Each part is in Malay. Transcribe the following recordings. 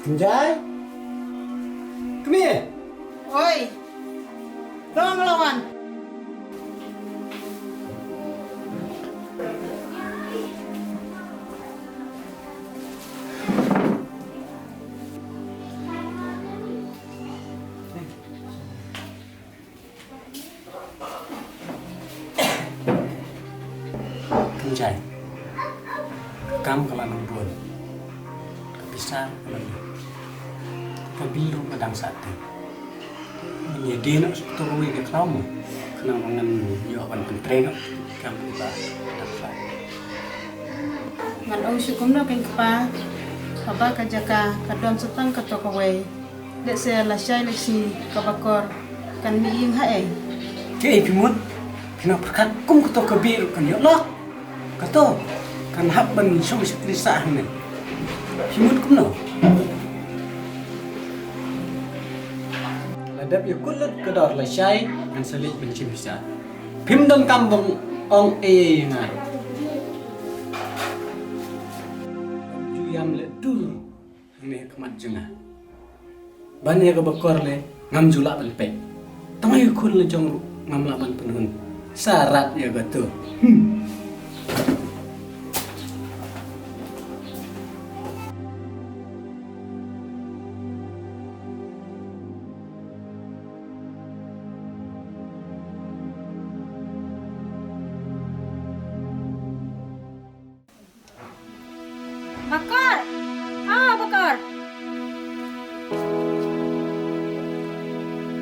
Jai, come here. Oi, tolong lawan. Jai, kamu kalau nembun, bisa kalau kebiru kadang satu. Menjadi nak turun ke kamu, kena mangan jawaban penting kamu kita dapat. Man syukum no king pa. Kaba kajaka kadon setang katokaway. Dek saya lasai leksi kabakor kan miing hae. Kei pimut, kena perkat kum keto kebiru kan ya Allah. Kato kan habban sung sekali sah ni. Pimut kum no. Ladap ya kulut kedor lasai kan selit benci bisa. Pim dan kambung ong nga. Juyam le dul ni kemat jengah. Banyak ke bakor le ngam julak belpe. Tamai kun le jong ngam laban penun. Syarat ya gatu. Bakar! Bakar!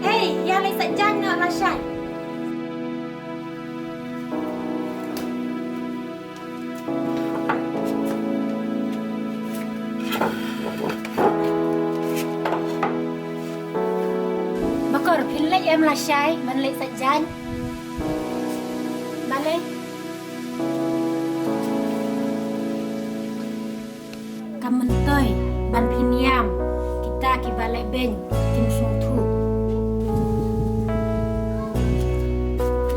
Hey, yang lain saja nak Rashad. Bakar, pilih em Rashad, mana saja. Mana? Kamentoi ban piniam kita ki balai ben tim sutu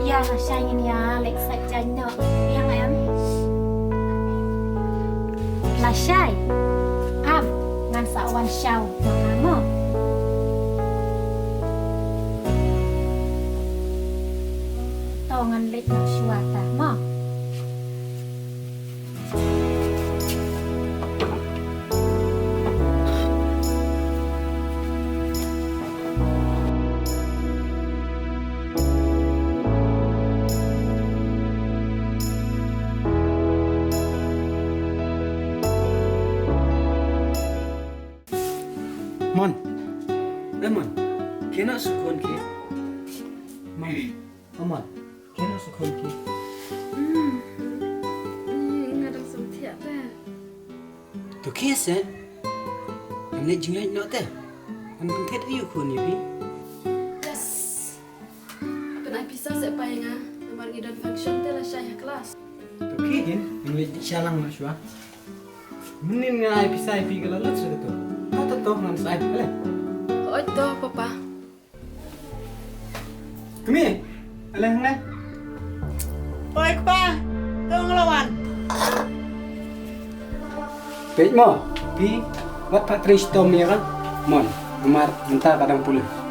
ya rasanya ni ya lek sajanya yang em lasai am ngan sawan syau nama tongan lek nak syuata ma Mon, Mon, kena sukun ki. Mon, kena sukun ki. Ngadang sumtiak dah. Tu kes Ini jinglek nak teh. Kan pentet ayu kun ni pi. Yes. Penai pisau saya payah ngah. Nomor gidan function teh lah saya kelas. Tu kes jinglek di salang nak syua. Menin ngai pisai pi kalau lat sudah tu. Kata tu ngan sai boleh. Oh itu papa. Kami, aleh ngai. Oi pa, tolong lawan. Pej mo, pi wat Pak Tristom ya kan? Mon, Umar bentar kadang pulih.